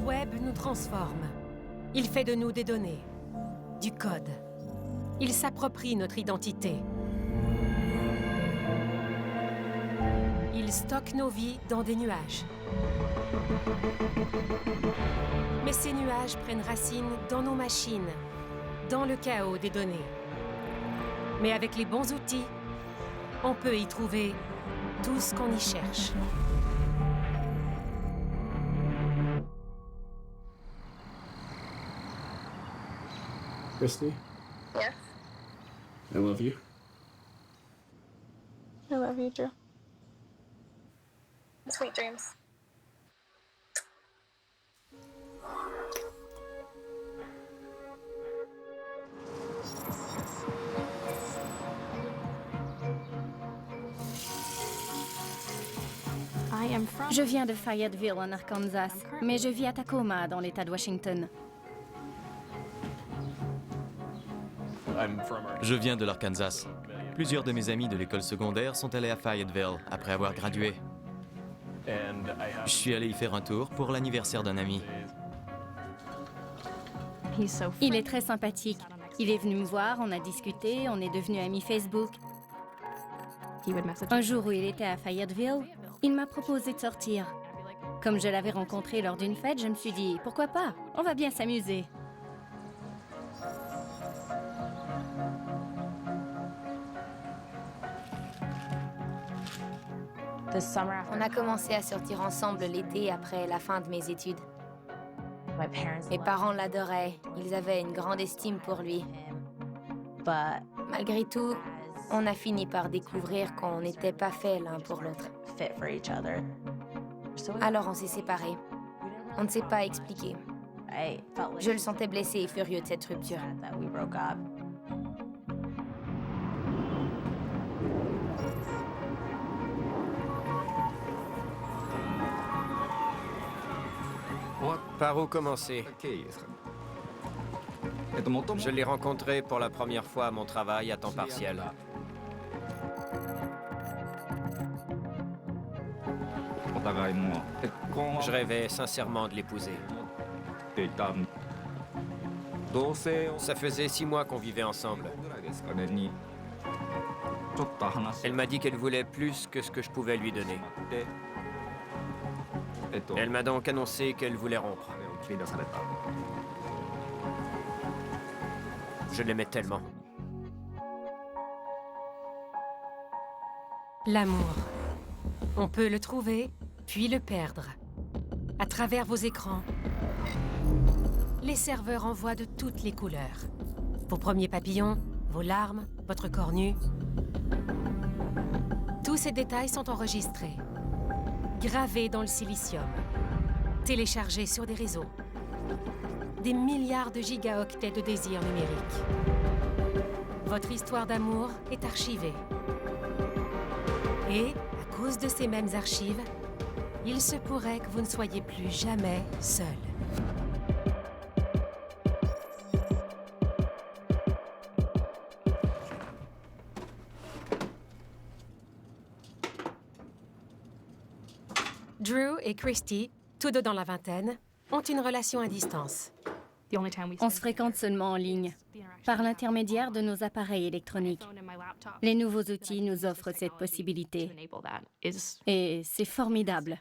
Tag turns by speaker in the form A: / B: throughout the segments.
A: web nous transforme. Il fait de nous des données, du code. Il s'approprie notre identité. Il stocke nos vies dans des nuages. Mais ces nuages prennent racine dans nos machines, dans le chaos des données. Mais avec les bons outils, on peut y trouver tout ce qu'on y cherche.
B: Christy,
C: Yes.
B: I love you.
C: I love you, Drew. Sweet dreams.
D: Je viens de Fayetteville, en Arkansas, mais je vis à Tacoma, dans l'État de Washington.
E: Je viens de l'Arkansas. Plusieurs de mes amis de l'école secondaire sont allés à Fayetteville après avoir gradué. Je suis allé y faire un tour pour l'anniversaire d'un ami.
D: Il est très sympathique. Il est venu me voir, on a discuté, on est devenus amis Facebook. Un jour où il était à Fayetteville, il m'a proposé de sortir. Comme je l'avais rencontré lors d'une fête, je me suis dit, pourquoi pas? On va bien s'amuser.
F: On a commencé à sortir ensemble l'été après la fin de mes études. Mes parents l'adoraient, ils avaient une grande estime pour lui. Malgré tout, on a fini par découvrir qu'on n'était pas faits l'un pour l'autre. Alors on s'est séparés. On ne s'est pas expliqué. Je le sentais blessé et furieux de cette rupture.
G: Par où commencer? Je l'ai rencontré pour la première fois à mon travail à temps partiel. Je rêvais sincèrement de l'épouser. Ça faisait 6 mois qu'on vivait ensemble. Elle m'a dit qu'elle voulait plus que ce que je pouvais lui donner. Elle m'a donc annoncé qu'elle voulait rompre. Je l'aimais tellement.
A: L'amour. On peut le trouver, puis le perdre. À travers vos écrans, les serveurs envoient de toutes les couleurs. Vos premiers papillons, vos larmes, votre corps nu. Tous ces détails sont enregistrés, gravés dans le silicium, téléchargés sur des réseaux. Des milliards de gigaoctets de désirs numériques. Votre histoire d'amour est archivée. Et, à cause de ces mêmes archives, il se pourrait que vous ne soyez plus jamais seul. Drew et Christy, tous deux dans la vingtaine, ont une relation à distance.
D: On se fréquente seulement en ligne, par l'intermédiaire de nos appareils électroniques. Les nouveaux outils nous offrent cette possibilité. Et c'est formidable.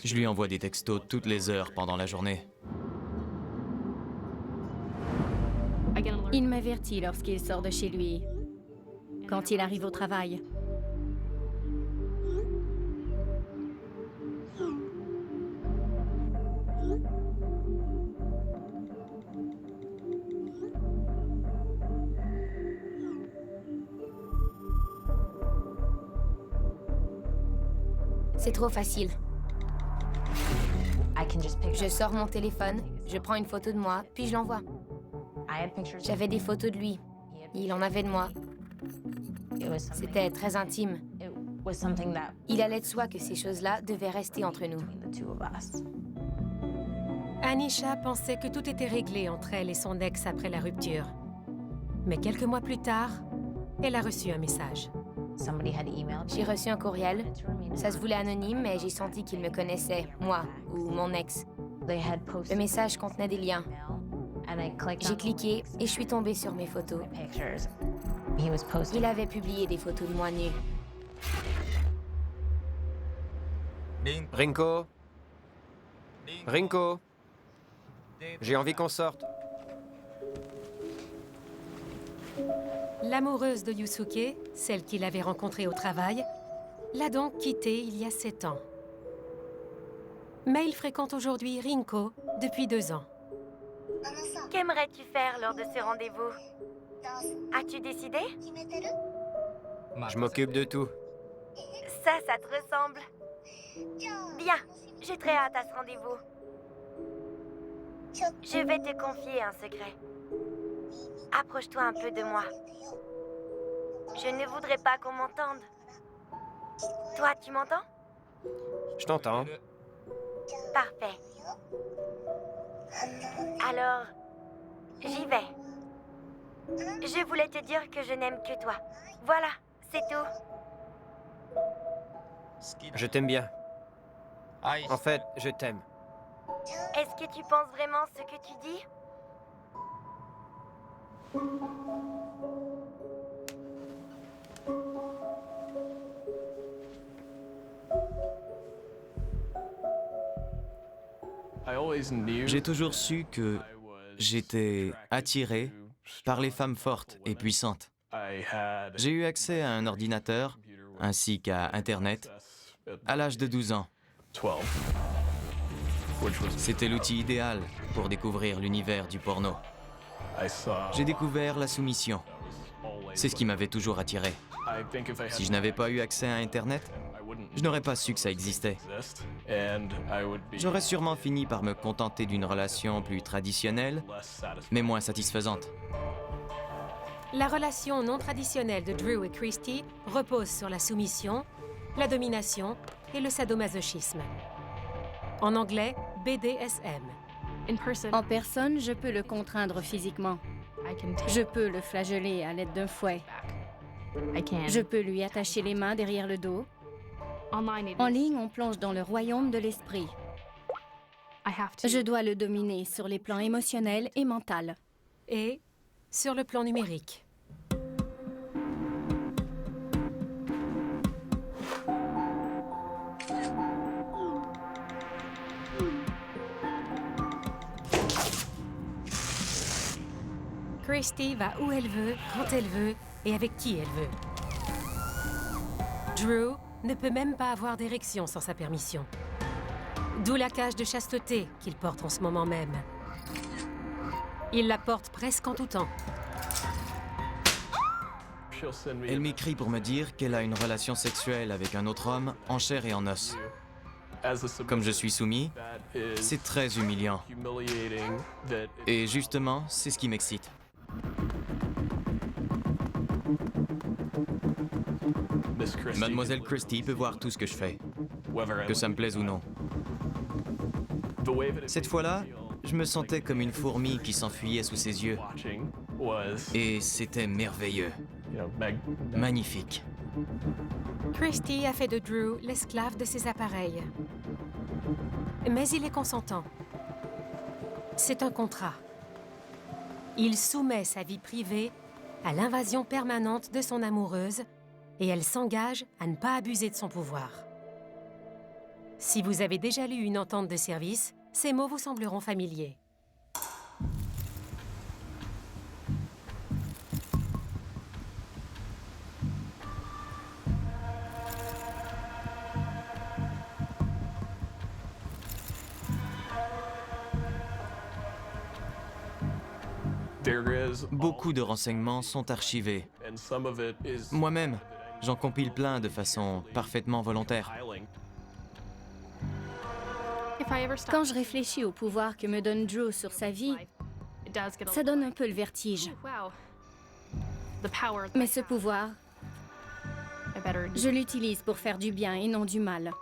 E: Je lui envoie des textos toutes les heures pendant la journée.
D: Il m'avertit lorsqu'il sort de chez lui, quand il arrive au travail.
F: C'est trop facile. Je sors mon téléphone, je prends une photo de moi, puis je l'envoie. J'avais des photos de lui. Il en avait de moi. C'était très intime. Il allait de soi que ces choses-là devaient rester entre nous.
A: Anisha pensait que tout était réglé entre elle et son ex après la rupture. Mais quelques mois plus tard, elle a reçu un message.
F: J'ai reçu un courriel. Ça se voulait anonyme, mais j'ai senti qu'il me connaissait, moi ou mon ex. Le message contenait des liens. J'ai cliqué et je suis tombée sur mes photos. Il avait publié des photos de moi nue.
G: Rinko? Rinko? J'ai envie qu'on sorte.
A: L'amoureuse de Yusuke, celle qu'il avait rencontrée au travail, l'a donc quitté il y a 7 ans. Mais il fréquente aujourd'hui Rinko depuis 2 ans.
C: Qu'aimerais-tu faire lors de ce rendez-vous? As-tu décidé?
G: Je m'occupe de tout.
C: Ça te ressemble. Bien, j'ai très hâte à ce rendez-vous. Je vais te confier un secret. Approche-toi un peu de moi. Je ne voudrais pas qu'on m'entende. Toi, tu m'entends?
G: Je t'entends.
C: Parfait. Alors, j'y vais. Je voulais te dire que je n'aime que toi. Voilà, c'est tout.
G: Je t'aime bien. En fait, je t'aime.
C: Est-ce que tu penses vraiment ce que tu dis?
E: J'ai toujours su que j'étais attiré par les femmes fortes et puissantes. J'ai eu accès à un ordinateur ainsi qu'à Internet à l'âge de 12 ans. C'était l'outil idéal pour découvrir l'univers du porno. J'ai découvert la soumission. C'est ce qui m'avait toujours attiré. Si je n'avais pas eu accès à Internet, je n'aurais pas su que ça existait. J'aurais sûrement fini par me contenter d'une relation plus traditionnelle, mais moins satisfaisante.
A: La relation non traditionnelle de Drew et Christy repose sur la soumission, la domination et le sadomasochisme. En anglais, BDSM.
D: En personne, je peux le contraindre physiquement. Je peux le flageller à l'aide d'un fouet. Je peux lui attacher les mains derrière le dos. En ligne, on plonge dans le royaume de l'esprit. Je dois le dominer sur les plans émotionnels et mental.
A: Et sur le plan numérique. Christy va où elle veut, quand elle veut et avec qui elle veut. Drew ne peut même pas avoir d'érection sans sa permission. D'où la cage de chasteté qu'il porte en ce moment même. Il la porte presque en tout temps.
E: Elle m'écrit pour me dire qu'elle a une relation sexuelle avec un autre homme en chair et en os. Comme je suis soumis, c'est très humiliant. Et justement, c'est ce qui m'excite. Mademoiselle Christie peut voir tout ce que je fais, que ça me plaise ou non. Cette fois-là, je me sentais comme une fourmi qui s'enfuyait sous ses yeux. Et c'était merveilleux. Magnifique.
A: Christy a fait de Drew l'esclave de ses appareils. Mais il est consentant. C'est un contrat. Il soumet sa vie privée à l'invasion permanente de son amoureuse et elle s'engage à ne pas abuser de son pouvoir. Si vous avez déjà lu une entente de service, ces mots vous sembleront familiers.
E: Beaucoup de renseignements sont archivés. Moi-même, j'en compile plein de façon parfaitement volontaire.
D: Quand je réfléchis au pouvoir que me donne Drew sur sa vie, ça donne un peu le vertige. Mais ce pouvoir, je l'utilise pour faire du bien et non du mal.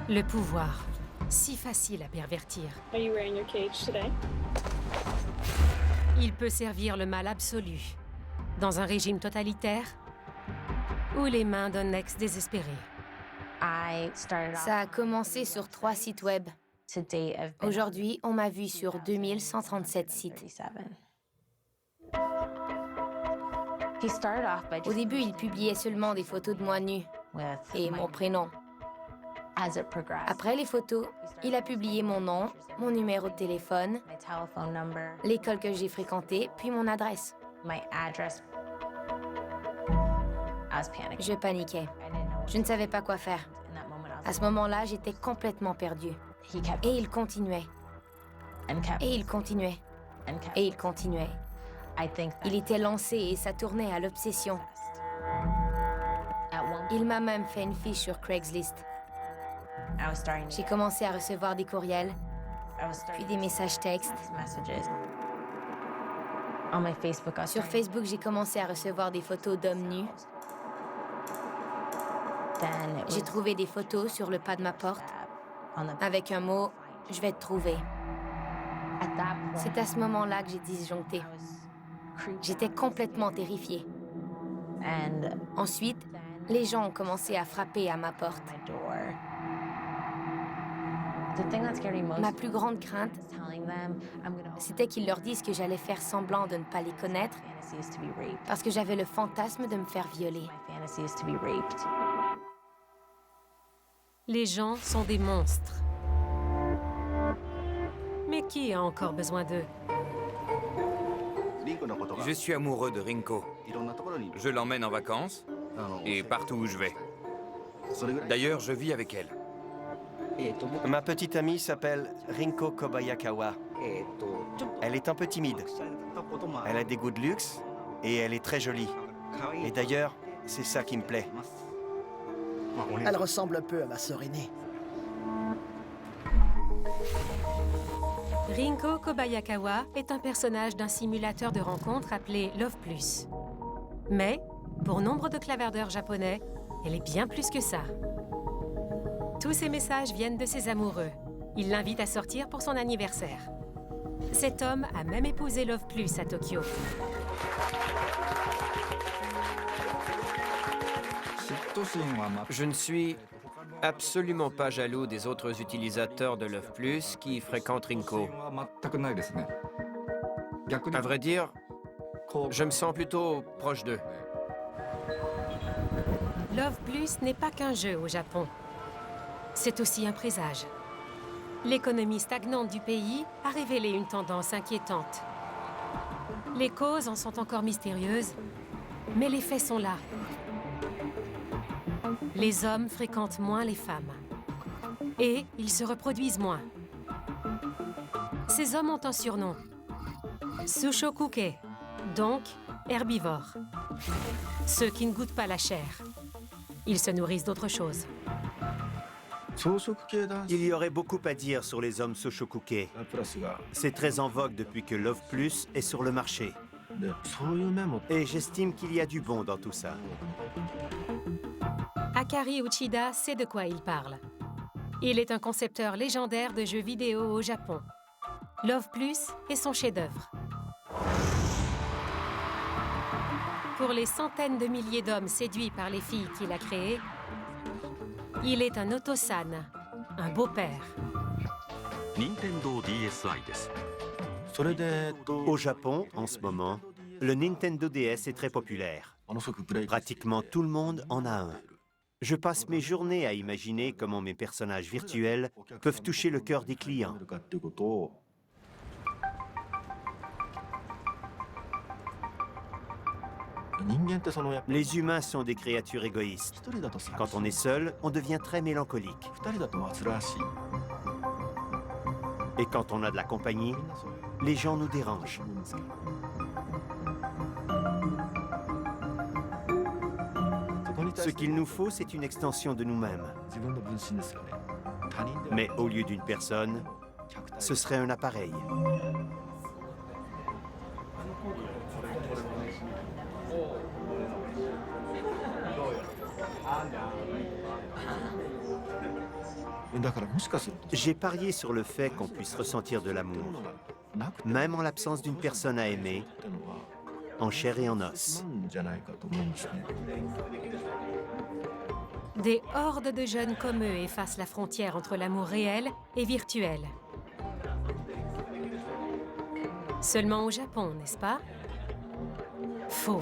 A: Le pouvoir. Si facile à pervertir.
H: Are you wearing your cage today?
A: Il peut servir le mal absolu, dans un régime totalitaire ou les mains d'un ex désespéré.
F: Ça a commencé sur 3 sites web. Aujourd'hui, on m'a vu sur 2137 sites. Au début, il publiait seulement des photos de moi nue et mon prénom. Après les photos, il a publié mon nom, mon numéro de téléphone, l'école que j'ai fréquentée, puis mon adresse. Je paniquais. Je ne savais pas quoi faire. À ce moment-là, j'étais complètement perdue. Et il continuait. Et il continuait. Et il continuait. Il était lancé et ça tournait à l'obsession. Il m'a même fait une fiche sur Craigslist. J'ai commencé à recevoir des courriels, puis des messages textes. Sur Facebook, j'ai commencé à recevoir des photos d'hommes nus. J'ai trouvé des photos sur le pas de ma porte, avec un mot « Je vais te trouver ». C'est à ce moment-là que j'ai disjoncté. J'étais complètement terrifiée. Ensuite, les gens ont commencé à frapper à ma porte. Ma plus grande crainte, c'était qu'ils leur disent que j'allais faire semblant de ne pas les connaître parce que j'avais le fantasme de me faire violer.
A: Les gens sont des monstres. Mais qui a encore besoin d'eux?
I: Je suis amoureux de Rinko. Je l'emmène en vacances et partout où je vais. D'ailleurs, je vis avec elle.
J: Ma petite amie s'appelle Rinko Kobayakawa. Elle est un peu timide. Elle a des goûts de luxe et elle est très jolie. Et d'ailleurs, c'est ça qui me plaît.
K: Elle ressemble un peu à ma sœur aînée.
A: Rinko Kobayakawa est un personnage d'un simulateur de rencontre appelé Love Plus. Mais, pour nombre de clavardeurs japonais, elle est bien plus que ça. Tous ces messages viennent de ses amoureux. Il l'invite à sortir pour son anniversaire. Cet homme a même épousé Love Plus à Tokyo.
G: Je ne suis absolument pas jaloux des autres utilisateurs de Love Plus qui fréquentent Rinko. À vrai dire, je me sens plutôt proche d'eux.
A: Love Plus n'est pas qu'un jeu au Japon. C'est aussi un présage. L'économie stagnante du pays a révélé une tendance inquiétante. Les causes en sont encore mystérieuses, mais les faits sont là. Les hommes fréquentent moins les femmes. Et ils se reproduisent moins. Ces hommes ont un surnom. Sushokuke, donc herbivores. Ceux qui ne goûtent pas la chair. Ils se nourrissent d'autre chose.
L: Il y aurait beaucoup à dire sur les hommes Soshokuke. C'est très en vogue depuis que Love Plus est sur le marché. Et j'estime qu'il y a du bon dans tout ça.
A: Akari Uchida sait de quoi il parle. Il est un concepteur légendaire de jeux vidéo au Japon. Love Plus est son chef-d'œuvre. Pour les centaines de milliers d'hommes séduits par les filles qu'il a créées, il est un otosan, un beau-père.
L: Au Japon, en ce moment, le Nintendo DS est très populaire. Pratiquement tout le monde en a un. Je passe mes journées à imaginer comment mes personnages virtuels peuvent toucher le cœur des clients. Les humains sont des créatures égoïstes. Quand on est seul, on devient très mélancolique. Et quand on a de la compagnie, les gens nous dérangent. Ce qu'il nous faut, c'est une extension de nous-mêmes. Mais au lieu d'une personne, ce serait un appareil. J'ai parié sur le fait qu'on puisse ressentir de l'amour, même en l'absence d'une personne à aimer, en chair et en os.
A: Des hordes de jeunes comme eux effacent la frontière entre l'amour réel et virtuel. Seulement au Japon, n'est-ce pas? Faux.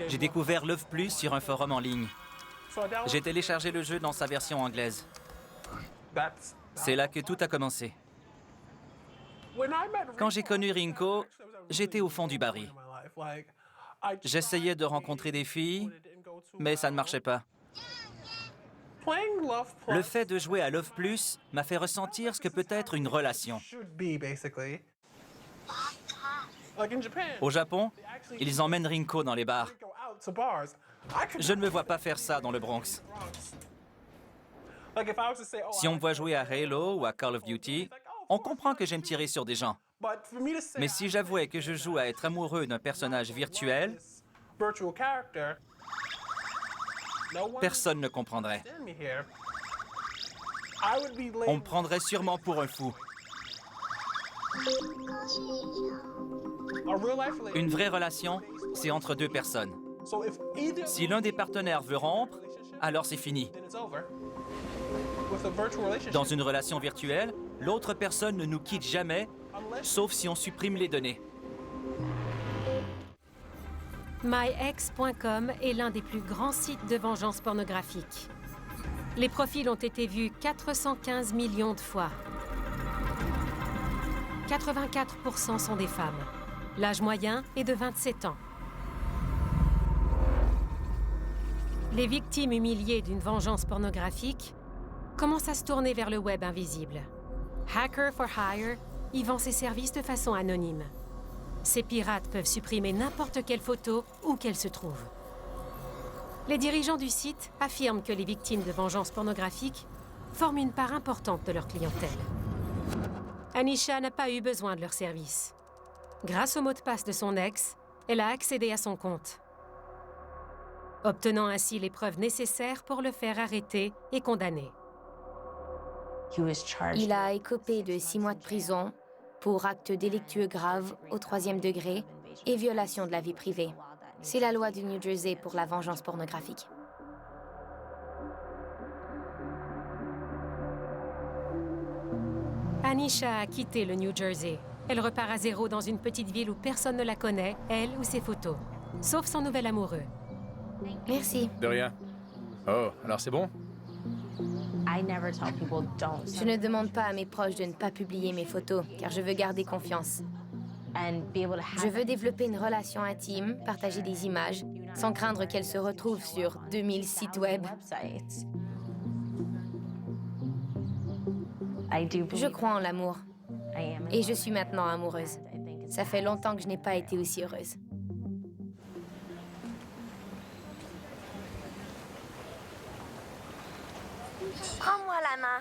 H: J'ai découvert Love Plus sur un forum en ligne. J'ai téléchargé le jeu dans sa version anglaise. C'est là que tout a commencé. Quand j'ai connu Rinko, j'étais au fond du baril. J'essayais de rencontrer des filles, mais ça ne marchait pas. Le fait de jouer à Love Plus m'a fait ressentir ce que peut être une relation. Au Japon, ils emmènent Rinko dans les bars. Je ne me vois pas faire ça dans le Bronx. Si on me voit jouer à Halo ou à Call of Duty, on comprend que j'aime tirer sur des gens. Mais si j'avouais que je joue à être amoureux d'un personnage virtuel, personne ne comprendrait. On me prendrait sûrement pour un fou. Une vraie relation, c'est entre deux personnes. Si l'un des partenaires veut rompre, alors c'est fini. Dans une relation virtuelle, l'autre personne ne nous quitte jamais, sauf si on supprime les données.
A: MyEx.com est l'un des plus grands sites de vengeance pornographique. Les profils ont été vus 415 millions de fois. 84% sont des femmes. L'âge moyen est de 27 ans. Les victimes humiliées d'une vengeance pornographique commencent à se tourner vers le web invisible. Hacker for Hire y vend ses services de façon anonyme. Ces pirates peuvent supprimer n'importe quelle photo où qu'elle se trouve. Les dirigeants du site affirment que les victimes de vengeance pornographique forment une part importante de leur clientèle. Anisha n'a pas eu besoin de leur service. Grâce au mot de passe de son ex, elle a accédé à son compte, obtenant ainsi les preuves nécessaires pour le faire arrêter et condamner.
F: Il a écopé de 6 mois de prison pour actes délictueux graves au 3e degré et violation de la vie privée. C'est la loi du New Jersey pour la vengeance pornographique.
A: Anisha a quitté le New Jersey. Elle repart à zéro dans une petite ville où personne ne la connaît, elle ou ses photos, sauf son nouvel amoureux.
F: Merci.
M: De rien. Oh, alors c'est bon?
F: Je ne demande pas à mes proches de ne pas publier mes photos, car je veux garder confiance. Je veux développer une relation intime, partager des images, sans craindre qu'elles se retrouvent sur 2000 sites web. Je crois en l'amour. Et je suis maintenant amoureuse. Ça fait longtemps que je n'ai pas été aussi heureuse.
C: Prends-moi la main.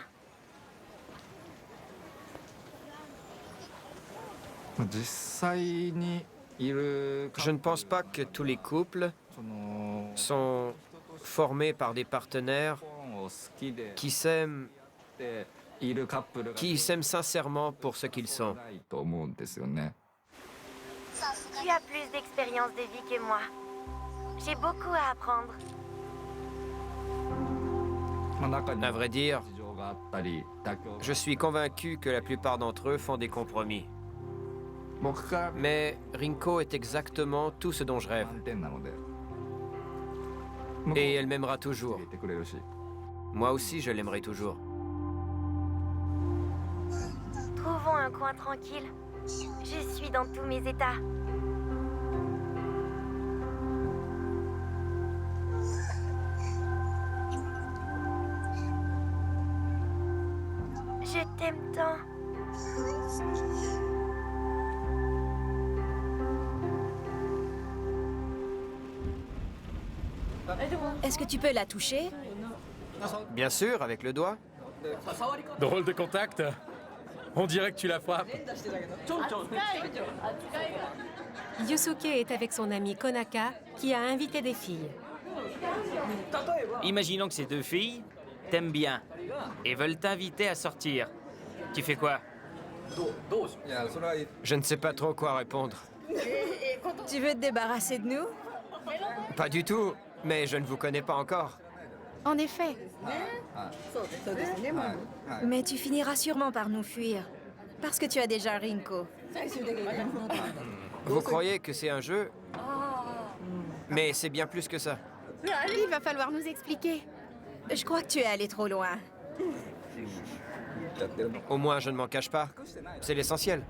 G: Je ne pense pas que tous les couples sont formés par des partenaires qui s'aiment sincèrement pour ce qu'ils sont.
C: Tu as plus d'expérience de vie que moi. J'ai beaucoup à apprendre.
G: À vrai dire, je suis convaincu que la plupart d'entre eux font des compromis. Mais Rinko est exactement tout ce dont je rêve. Et elle m'aimera toujours. Moi aussi, je l'aimerai toujours.
C: Trouvons un coin tranquille. Je suis dans tous mes états. Je t'aime tant.
N: Est-ce que tu peux la toucher?
G: Bien sûr, avec le doigt.
M: Drôle de contact. On dirait que tu la frappes.
A: Yusuke est avec son ami Konaka, qui a invité des filles.
O: Imaginons que ces deux filles t'aiment bien et veulent t'inviter à sortir. Tu fais quoi?
G: Je ne sais pas trop quoi répondre.
N: Tu veux te débarrasser de nous?
G: Pas du tout, mais je ne vous connais pas encore.
D: En effet.
N: Mais tu finiras sûrement par nous fuir. Parce que tu as déjà Rinko.
G: Vous croyez que c'est un jeu? Mais c'est bien plus que ça.
D: Il va falloir nous expliquer.
N: Je crois que tu es allé trop loin.
G: Au moins, je ne m'en cache pas. C'est l'essentiel.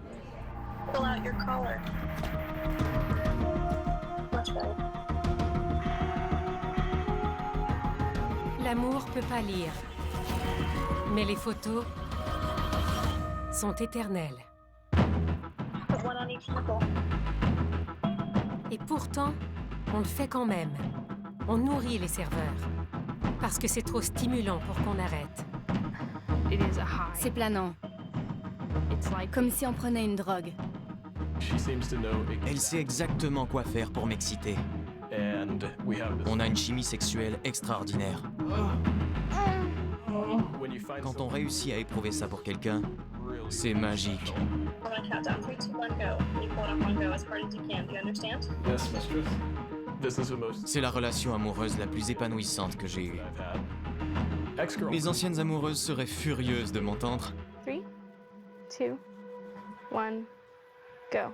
A: L'amour peut pâlir, mais les photos sont éternelles. Et pourtant, on le fait quand même. On nourrit les serveurs, parce que c'est trop stimulant pour qu'on arrête.
D: C'est planant. Comme si on prenait une drogue.
E: Elle sait exactement quoi faire pour m'exciter. On a une chimie sexuelle extraordinaire. Quand on réussit à éprouver ça pour quelqu'un, c'est magique. C'est la relation amoureuse la plus épanouissante que j'ai eue. Les anciennes amoureuses seraient furieuses de m'entendre.
P: 3, 2, 1, go.